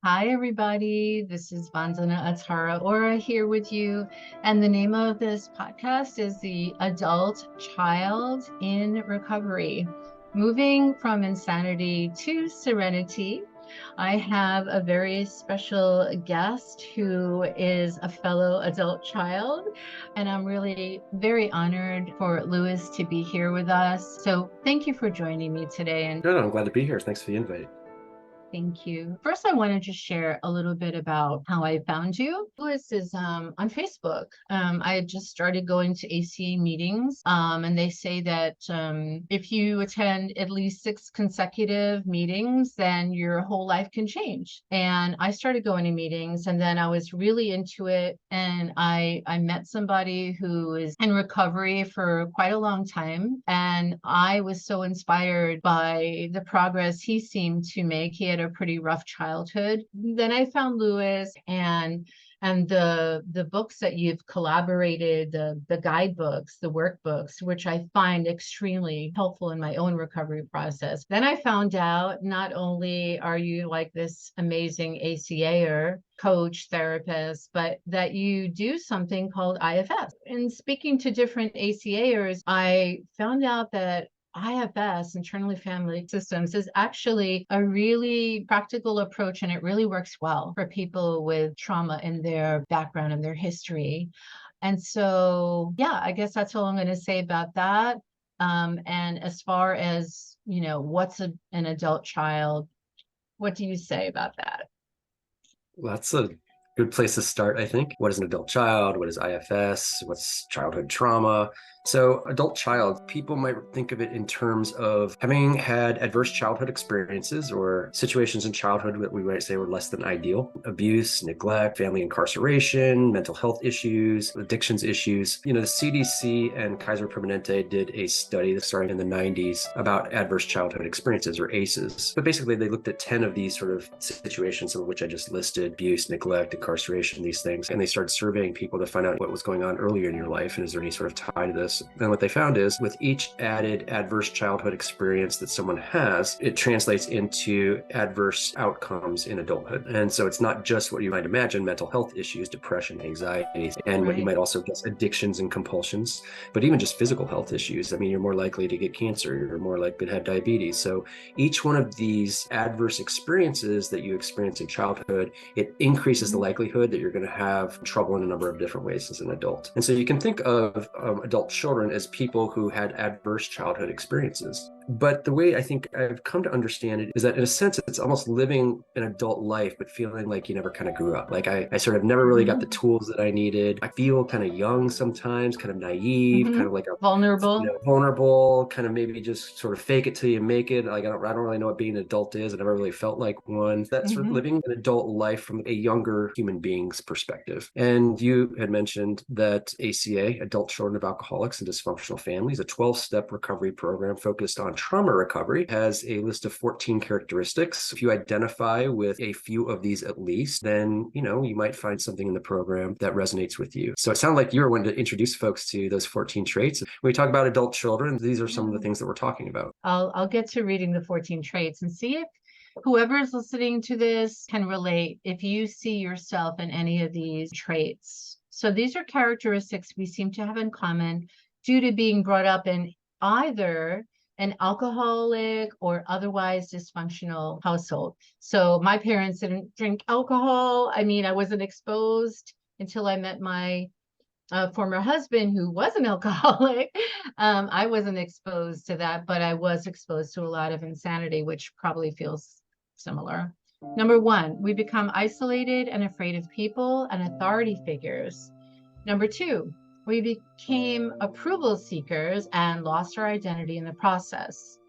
Hi, everybody. This is Vandana Atara Ora here with you. And the name of this podcast is The Adult Child in Recovery, Moving from Insanity to Serenity. I have a very special guest who is a fellow adult child, and I'm really very honored for Lewis to be here with us. So thank you for joining me today. And No, I'm glad to be here. Thanks for the invite. thank you. First, I want to just share a little bit about how I found you. Lewis is on Facebook. I had just started going to ACA meetings, and they say that if you attend at least 6 consecutive meetings, then your whole life can change. And I started going to meetings, and then I was really into it, and I met somebody who is in recovery for quite a long time, and I was so inspired by the progress he seemed to make. He had a pretty rough childhood. Then I found Lewis and the books that you've collaborated, the guidebooks, the workbooks, which I find extremely helpful in my own recovery process. Then I found out not only are you like this amazing ACAer, coach, therapist, but that you do something called IFS. In speaking to different ACAers, I found out that IFS, internally family systems, is actually a really practical approach, and it really works well for people with trauma in their background and their history. And so, yeah, I guess that's all I'm going to say about that. And as far as, what's an adult child, what do you say about that? Well, that's a good place to start, I think. What is an adult child? What is IFS? What's childhood trauma? So, adult child, people might think of it in terms of having had adverse childhood experiences or situations in childhood that we might say were less than ideal: abuse, neglect, family incarceration, mental health issues, addictions issues. The CDC and Kaiser Permanente did a study that started in the 90s about adverse childhood experiences, or ACEs. But basically, they looked at 10 of these sort of situations, some of which I just listed: abuse, neglect, incarceration, these things. And they started surveying people to find out what was going on earlier in your life and is there any sort of tie to this. And what they found is with each added adverse childhood experience that someone has, it translates into adverse outcomes in adulthood. And so it's not just what you might imagine: mental health issues, depression, anxiety, and what you Right. might also guess addictions and compulsions, but even just physical health issues. I mean, you're more likely to get cancer, you're more likely to have diabetes. So each one of these adverse experiences that you experience in childhood, it increases the likelihood that you're going to have trouble in a number of different ways as an adult. And so you can think of adult children as people who had adverse childhood experiences. But the way I think I've come to understand it is that in a sense, it's almost living an adult life, but feeling like you never kind of grew up. Like I sort of never really got the tools that I needed. I feel kind of young sometimes, kind of naive, kind of like a Vulnerable. vulnerable, kind of maybe just sort of fake it till you make it. Like I don't really know what being an adult is. I never really felt like one. That's sort of Hmm. living an adult life from a younger human being's perspective. And you had mentioned that ACA, Adult Children of Alcoholics and Dysfunctional Families, a 12-step recovery program focused on trauma recovery, has a list of 14 characteristics. If you identify with a few of these at least, then you might find something in the program that resonates with you. So it sounded like you were wanting to introduce folks to those 14 traits. When we talk about adult children, these are some of the things that we're talking about. I'll get to reading the 14 traits and see if whoever's listening to this can relate if you see yourself in any of these traits. So these are characteristics we seem to have in common due to being brought up in either an alcoholic or otherwise dysfunctional household. So my parents didn't drink alcohol. I mean, I wasn't exposed until I met my former husband, who was an alcoholic. I wasn't exposed to that, but I was exposed to a lot of insanity, which probably feels similar. Number one, we become isolated and afraid of people and authority figures. Number two, we became approval seekers and lost our identity in the process.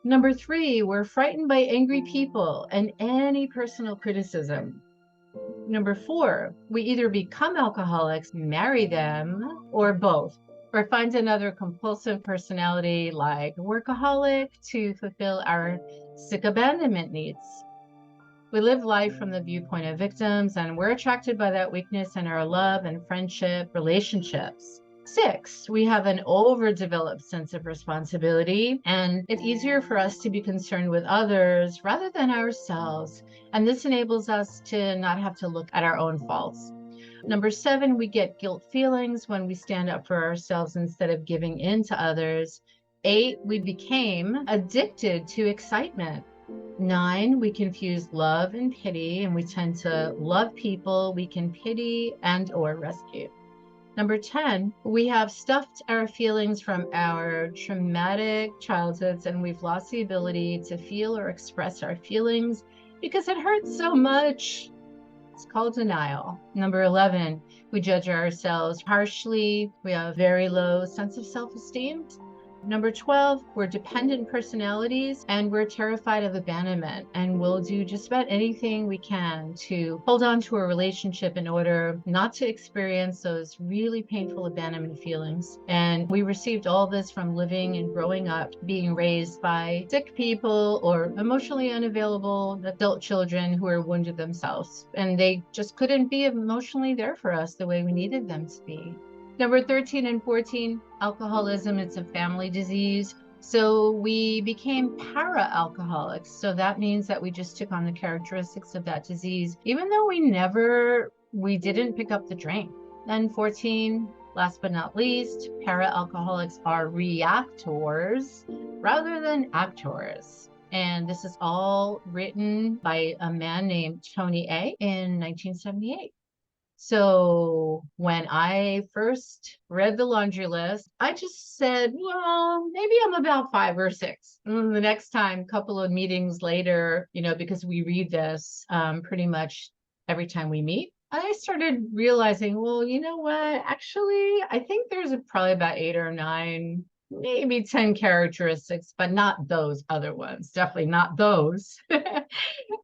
Number three, we're frightened by angry people and any personal criticism. Number four, we either become alcoholics, marry them, or both, or find another compulsive personality like workaholic to fulfill our sick abandonment needs. We live life from the viewpoint of victims, and we're attracted by that weakness in our love and friendship relationships. 6, we have an overdeveloped sense of responsibility, and it's easier for us to be concerned with others rather than ourselves. And this enables us to not have to look at our own faults. Number 7, we get guilt feelings when we stand up for ourselves instead of giving in to others. 8, we became addicted to excitement. 9, we confuse love and pity, and we tend to love people we can pity and or rescue. Number 10, we have stuffed our feelings from our traumatic childhoods, and we've lost the ability to feel or express our feelings because it hurts so much. It's called denial. Number 11, we judge ourselves harshly. We have a very low sense of self-esteem. Number 12, we're dependent personalities, and we're terrified of abandonment, and we'll do just about anything we can to hold on to a relationship in order not to experience those really painful abandonment feelings. And we received all this from living and growing up, being raised by sick people or emotionally unavailable adult children who are wounded themselves, and they just couldn't be emotionally there for us the way we needed them to be. Number 13 and 14, alcoholism, it's a family disease. So we became para-alcoholics. So that means that we just took on the characteristics of that disease, even though we didn't pick up the drink. Then 14, last but not least, para-alcoholics are reactors rather than actors. And this is all written by a man named Tony A. in 1978. So when I first read the laundry list, I just said, well, maybe I'm about 5 or 6. And the next time, a couple of meetings later, because we read this pretty much every time we meet, I started realizing, well, you know what? Actually, I think there's probably about 8 or 9, maybe 10 characteristics, but not those other ones. Definitely not those.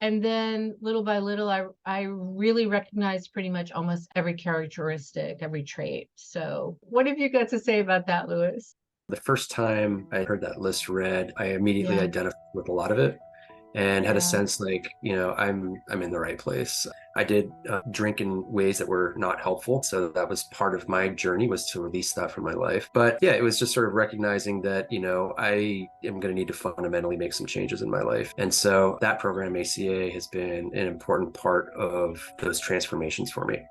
And then little by little, I really recognized pretty much almost every characteristic, every trait. So what have you got to say about that, Louis? The first time I heard that list read, I immediately identified with a lot of it and had a sense like, I'm in the right place. I did drink in ways that were not helpful. So that was part of my journey, was to release that from my life. But yeah, it was just sort of recognizing that, I am going to need to fundamentally make some changes in my life. And so that program, ACA, has been an important part of those transformations for me,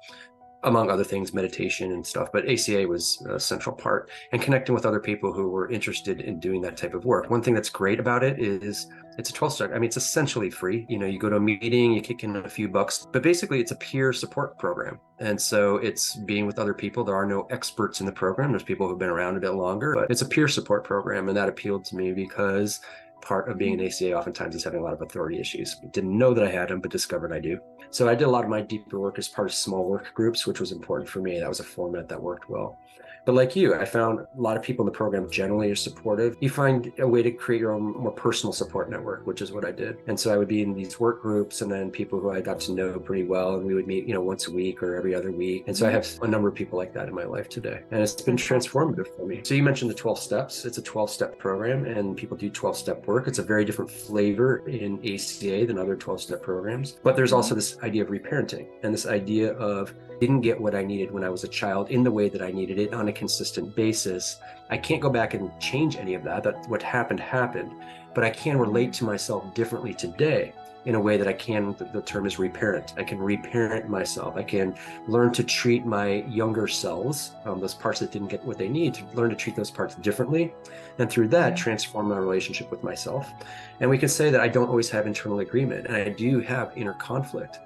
among other things, meditation and stuff. But ACA was a central part, and connecting with other people who were interested in doing that type of work. One thing that's great about it is it's a 12-step. I mean, it's essentially free. You go to a meeting, you kick in a few bucks, but basically it's a peer support program. And so it's being with other people. There are no experts in the program. There's people who've been around a bit longer, but it's a peer support program. And that appealed to me because part of being an ACA oftentimes is having a lot of authority issues. Didn't know that I had them, but discovered I do. So I did a lot of my deeper work as part of small work groups, which was important for me. That was a format that worked well. But like you, I found a lot of people in the program generally are supportive. You find a way to create your own more personal support network, which is what I did. And so I would be in these work groups, and then people who I got to know pretty well, and we would meet, once a week or every other week. And so I have a number of people like that in my life today. And it's been transformative for me. So you mentioned the 12 steps. It's a 12-step program, and people do 12-step work. It's a very different flavor in ACA than other 12-step programs. But there's also this idea of reparenting, and this idea of didn't get what I needed when I was a child in the way that I needed it on a consistent basis. I can't go back and change any of that. That what happened, but I can relate to myself differently today in a way that I can, the term is reparent. I can reparent myself. I can learn to treat my younger selves, those parts that didn't get what they need, to learn to treat those parts differently. And through that, transform my relationship with myself. And we can say that I don't always have internal agreement, and I do have inner conflict.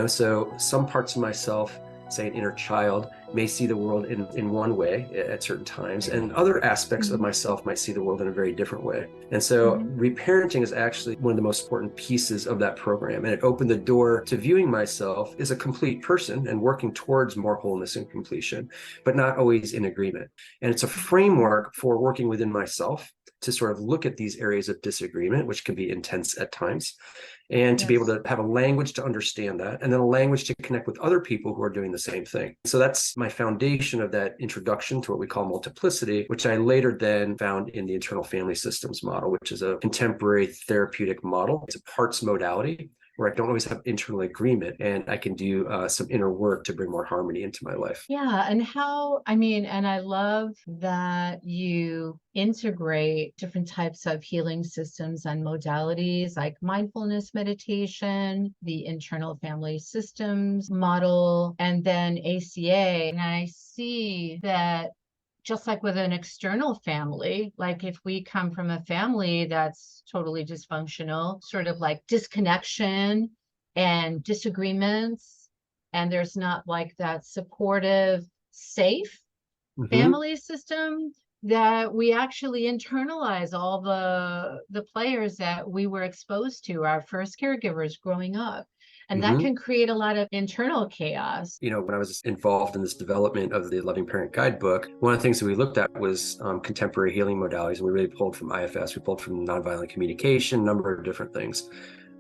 So some parts of myself, say an inner child, may see the world in one way at certain times, and other aspects of myself might see the world in a very different way. And so reparenting is actually one of the most important pieces of that program. And it opened the door to viewing myself as a complete person and working towards more wholeness and completion, but not always in agreement. And it's a framework for working within myself to sort of look at these areas of disagreement, which can be intense at times, and to be able to have a language to understand that, and then a language to connect with other people who are doing the same thing. So that's my foundation of that introduction to what we call multiplicity, which I later then found in the internal family systems model, which is a contemporary therapeutic model. It's a parts modality where I don't always have internal agreement, and I can do some inner work to bring more harmony into my life. Yeah. And and I love that you integrate different types of healing systems and modalities like mindfulness meditation, the internal family systems model, and then ACA. And I see that just like with an external family, like if we come from a family that's totally dysfunctional, sort of like disconnection and disagreements, and there's not like that supportive, safe family system, that we actually internalize all the players that we were exposed to, our first caregivers growing up. And that can create a lot of internal chaos. When I was involved in this development of the Loving Parent Guidebook, one of the things that we looked at was contemporary healing modalities. And we really pulled from IFS, we pulled from nonviolent communication, a number of different things.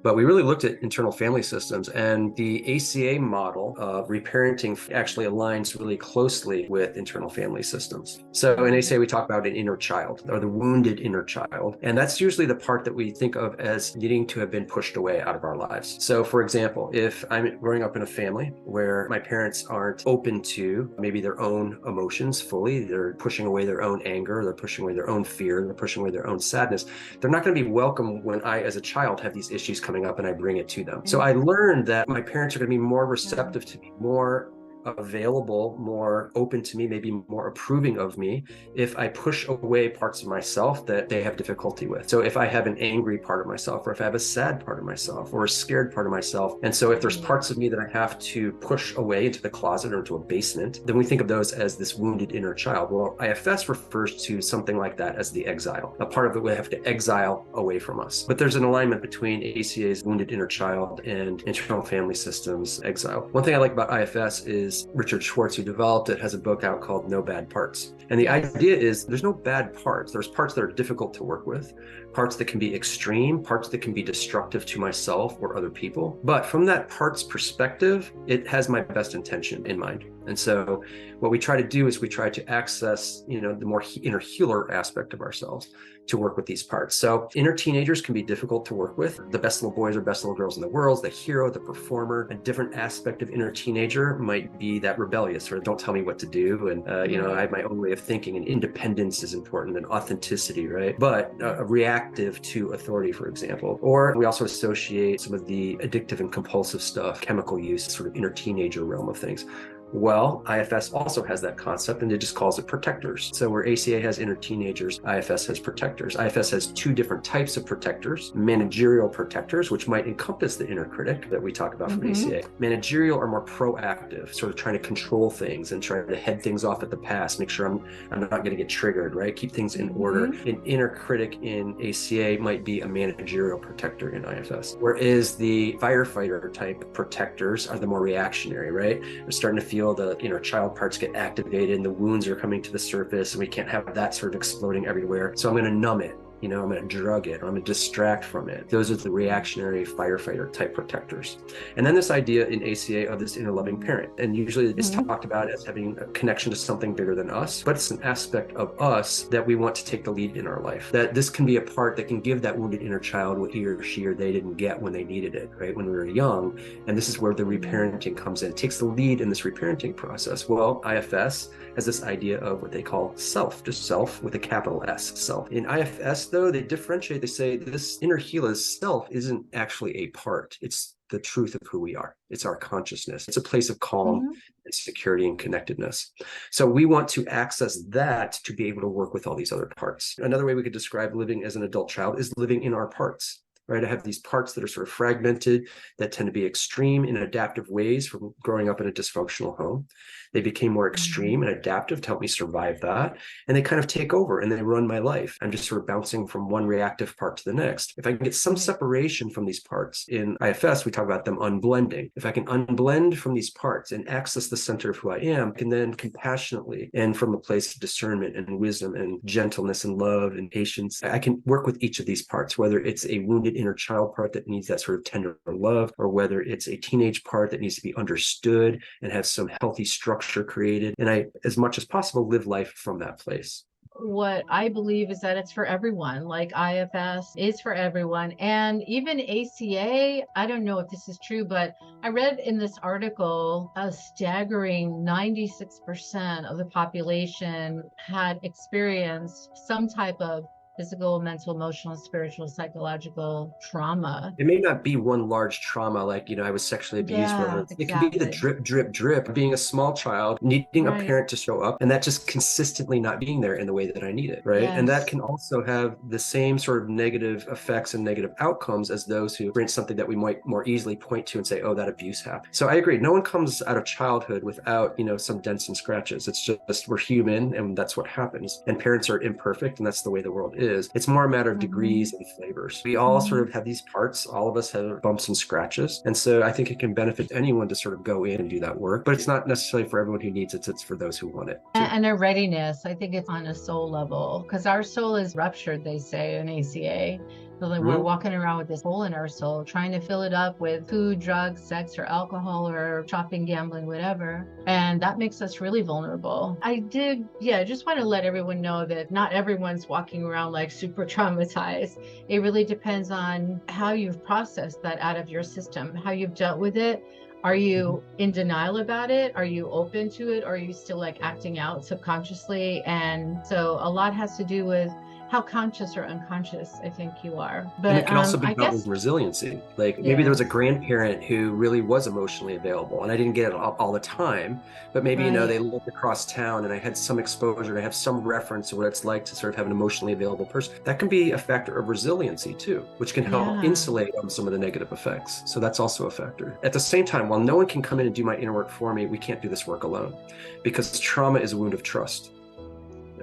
But we really looked at internal family systems, and the ACA model of reparenting actually aligns really closely with internal family systems. So in ACA, we talk about an inner child, or the wounded inner child. And that's usually the part that we think of as needing to have been pushed away out of our lives. So for example, if I'm growing up in a family where my parents aren't open to maybe their own emotions fully, they're pushing away their own anger, they're pushing away their own fear, they're pushing away their own sadness, they're not going to be welcome when I, as a child, have these issues coming up and I bring it to them. So I learned that my parents are going to be more receptive to me, more available, more open to me, maybe more approving of me if I push away parts of myself that they have difficulty with. So if I have an angry part of myself, or if I have a sad part of myself, or a scared part of myself, and so if there's parts of me that I have to push away into the closet or into a basement, then we think of those as this wounded inner child. Well, IFS refers to something like that as the exile. A part of it we have to exile away from us. But there's an alignment between ACA's wounded inner child and internal family systems exile. One thing I like about IFS is Richard Schwartz, who developed it, has a book out called No Bad Parts. And the idea is there's no bad parts. There's parts that are difficult to work with, parts that can be extreme, parts that can be destructive to myself or other people. But from that part's perspective, it has my best intention in mind. And so what we try to do is we try to access, the more inner healer aspect of ourselves to work with these parts. So inner teenagers can be difficult to work with. The best little boys or best little girls in the world, the hero, the performer. A different aspect of inner teenager might be that rebellious, or don't tell me what to do. And, I have my own way of thinking, and independence is important, and authenticity, right? But reactive to authority, for example. Or we also associate some of the addictive and compulsive stuff, chemical use, sort of inner teenager realm of things. Well, IFS also has that concept, and it just calls it protectors. So where ACA has inner teenagers, IFS has protectors. IFS has two different types of protectors: managerial protectors, which might encompass the inner critic that we talk about from ACA. Managerial are more proactive, sort of trying to control things and trying to head things off at the pass, make sure I'm not going to get triggered, right? Keep things in order. An inner critic in ACA might be a managerial protector in IFS. Whereas the firefighter type protectors are the more reactionary, right? We're starting to feel the inner child parts get activated, and the wounds are coming to the surface, and we can't have that sort of exploding everywhere. So I'm going to numb it. I'm going to drug it, or I'm going to distract from it. Those are the reactionary firefighter type protectors. And then this idea in ACA of this inner loving parent. And usually it's talked about as having a connection to something bigger than us, but it's an aspect of us that we want to take the lead in our life. That this can be a part that can give that wounded inner child what he or she or they didn't get when they needed it, right? When we were young. And this is where the reparenting comes in. It takes the lead in this reparenting process. Well, IFS has this idea of what they call self, just self with a capital S, self. In IFS, though, they differentiate. They say this inner healer's self isn't actually a part. It's the truth of who we are. It's our consciousness. It's a place of calm and security and connectedness. So we want to access that to be able to work with all these other parts. Another way we could describe living as an adult child is living in our parts. Right? I have these parts that are sort of fragmented, that tend to be extreme in adaptive ways from growing up in a dysfunctional home. They became more extreme and adaptive to help me survive that. And they kind of take over and they run my life. I'm just sort of bouncing from one reactive part to the next. If I can get some separation from these parts, in IFS, we talk about them unblending. If I can unblend from these parts and access the center of who I am, I can then compassionately, and from a place of discernment and wisdom and gentleness and love and patience, I can work with each of these parts, whether it's a wounded inner child part that needs that sort of tender love, or whether it's a teenage part that needs to be understood and have some healthy structure created. And I, as much as possible, live life from that place. what I believe is that it's for everyone. Like IFS is for everyone. And even ACA, I don't know if this is true, but I read in this article a staggering 96% of the population had experienced some type of physical, mental, emotional, spiritual, psychological trauma. It may not be one large trauma like, I was sexually abused, Yeah, whether it can be the exactly. drip, drip, drip, being a small child, needing a Right. parent to show up, and that just consistently not being there in the way that I need it, right? And that Yes. can also have the same sort of negative effects and negative outcomes as those who experience something that we might more easily point to and say, oh, that abuse happened. So I agree. No one comes out of childhood without, some dents and scratches. It's just we're human and that's what happens. And parents are imperfect and that's the way the world is. It's more a matter of Hmm. degrees and flavors. We all sort Hmm. of have these parts. All of us have bumps and scratches. And so I think it can benefit anyone to sort of go in and do that work, but it's not necessarily for everyone who needs it. It's for those who want it too. And a readiness. I think it's on a soul level because our soul is ruptured, they say in ACA. So like we're Mhm. walking around with this hole in our soul, trying to fill it up with food, drugs, sex, or alcohol, or shopping, gambling, whatever. And that makes us really vulnerable. I just want to let everyone know that not everyone's walking around like super traumatized. It really depends on how you've processed that out of your system, how you've dealt with it. Are you in denial about it? Are you open to it? Or are you still like acting out subconsciously? And so a lot has to do with how conscious or unconscious I think you are. And it But can also be I about with guess, resiliency. Like maybe there was a yes, grandparent who really was emotionally available and I didn't get it all the time, but maybe, right. they lived across town and I had some exposure and I have some reference to what it's like to sort of have an emotionally available person. That can be a factor of resiliency too, which can help Yeah. insulate on some of the negative effects. So that's also a factor. At the same time, while no one can come in and do my inner work for me, we can't do this work alone because trauma is a wound of trust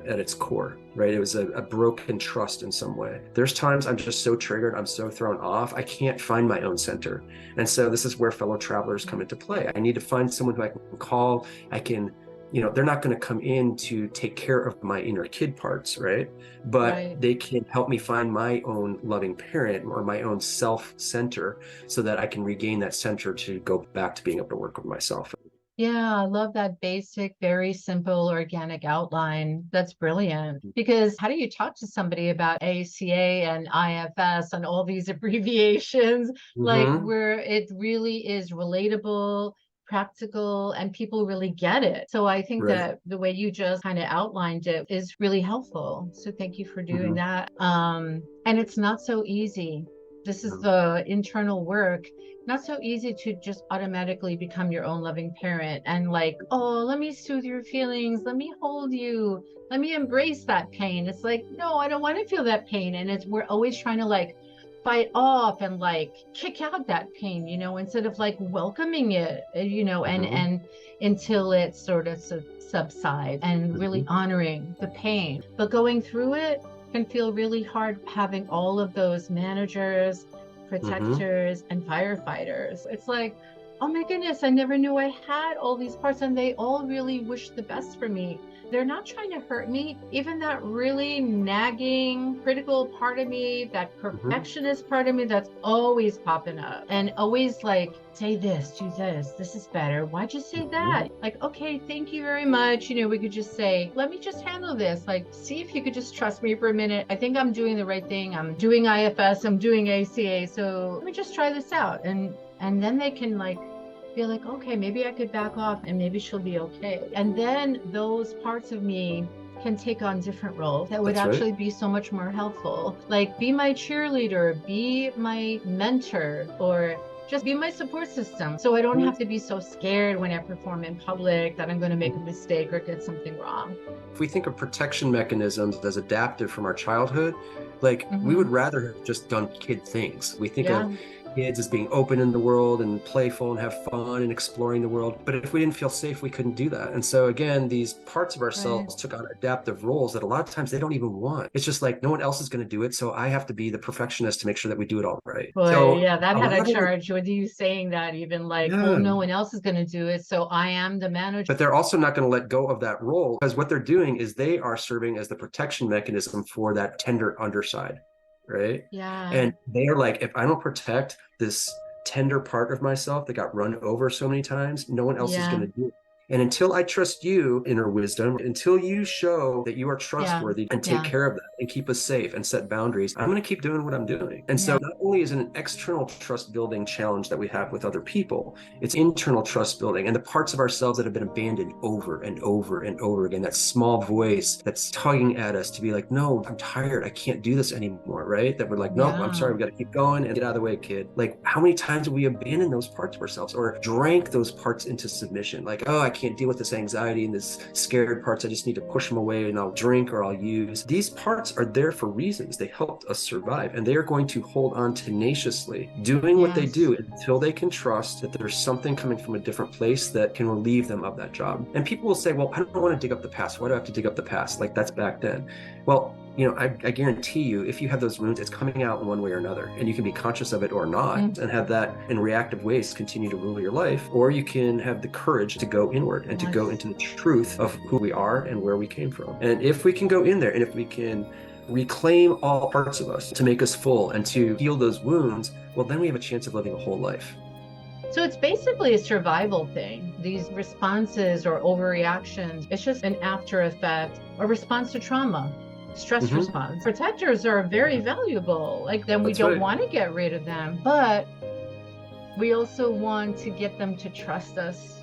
at its core, right? It was a broken trust in some way. There's times I'm just so triggered, I'm so thrown off, I can't find my own center. And so this is where fellow travelers come into play. I need to find someone who I can call. I can, they're not going to come in to take care of my inner kid parts, right? But Right. they can help me find my own loving parent or my own self center so that I can regain that center to go back to being able to work with myself. Yeah, I love that basic, very simple, organic outline. That's brilliant. Because how do you talk to somebody about ACA and IFS and all these abbreviations? Like, Mm-hmm. where it really is relatable, practical, and people really get it. So I think Right. that the way you just kind of outlined it is really helpful. So thank you for doing Mm-hmm. that. And it's not so easy. This is the internal work, not so easy to just automatically become your own loving parent and like, oh, let me soothe your feelings, let me hold you, let me embrace that pain. It's like, no, I don't want to feel that pain. And it's we're always trying to like fight off and like kick out that pain, instead of like welcoming it, Mm-hmm. and until it sort of subsides and really Mm-hmm. honoring the pain. But going through it can feel really hard having all of those managers, Mm-hmm. protectors, and firefighters. It's like, oh my goodness, I never knew I had all these parts, and they all really wish the best for me. They're not trying to hurt me. Even that really nagging, critical part of me, that Mm-hmm. perfectionist part of me that's always popping up and always like, say this, do this, this is better. Why'd you say Mm-hmm. that? Like, okay, thank you very much. We could just say, let me just handle this. Like, see if you could just trust me for a minute. I think I'm doing the right thing. I'm doing IFS, I'm doing ACA. So let me just try this out. And then they can like feel like, okay, maybe I could back off and maybe she'll be okay. And then those parts of me can take on different roles that would That's right. actually be so much more helpful. Like, be my cheerleader, be my mentor, or just be my support system. So I don't have to be so scared when I perform in public that I'm going to make a mistake or get something wrong. If we think of protection mechanisms as adaptive from our childhood, like we would Hmm. rather have just done kid things. We think of Yeah. kids as being open in the world and playful and have fun and exploring the world. But if we didn't feel safe, we couldn't do that. And so again, these parts of Right. ourselves took on adaptive roles that a lot of times they don't even want. It's just like no one else is going to do it. So I have to be the perfectionist to make sure that we do it all right. Boy, So yeah, that a had a lot of, charge with you saying that, even like, well, yeah. no one else is going to do it. So I am the manager. But they're also not going to let go of that role because what they're doing is they are serving as the protection mechanism for that tender underside, right? Yeah. And they are like, if I don't protect this tender part of myself that got run over so many times, no one else is going Yeah. to do it. And until I trust you, inner wisdom, until you show that you are Yeah. trustworthy and take Yeah. care of that and keep us safe and set boundaries, I'm going to keep doing what I'm doing. And so Yeah. not only is it an external trust building challenge that we have with other people, it's internal trust building and the parts of ourselves that have been abandoned over and over and over again, that small voice that's tugging at us to be like, no, I'm tired. I can't do this anymore, right? That we're like, nope, I'm sorry. Yeah. We got to keep going and get out of the way, kid. Like, how many times have we abandoned those parts of ourselves or drank those parts into submission? Like, oh, I can't deal with this anxiety and this scared parts. I just need to push them away and I'll drink or I'll use. These parts are there for reasons. They helped us survive and they are going to hold on tenaciously, doing what they Yes. do until they can trust that there's something coming from a different place that can relieve them of that job. And people will say, well, I don't want to dig up the past. Why do I have to dig up the past? Like, that's back then. Well, I guarantee you, if you have those wounds, it's coming out in one way or another, and you can be conscious of it or not, and have that in reactive ways continue to rule your life, or you can have the courage to go inward and to go into the truth of who we are and where we came from. And if we can go in there, and if we can reclaim all parts of us to make us full and to heal those wounds, well, then we have a chance of living a whole life. So it's basically a survival thing. These responses or overreactions, it's just an after effect or response to trauma. Stress response. Protectors are very valuable. Like, then we don't want to get rid of them, but we also want to get them to trust us.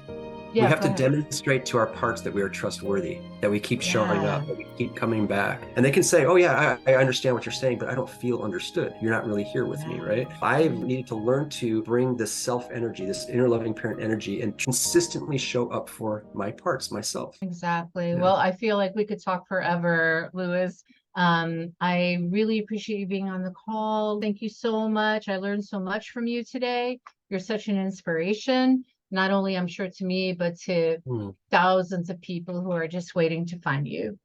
We have to demonstrate to our parts that we are trustworthy, that we keep showing up, that we keep coming back. And they can say, oh yeah, I understand what you're saying, but I don't feel understood. You're not really here with me, right? I've needed to learn to bring this self energy, this inner loving parent energy, and consistently show up for my parts, myself. Exactly. Yeah. Well, I feel like we could talk forever, Louis. I really appreciate you being on the call. Thank you so much. I learned so much from you today. You're such an inspiration, not only I'm sure to me, but to thousands of people who are just waiting to find you.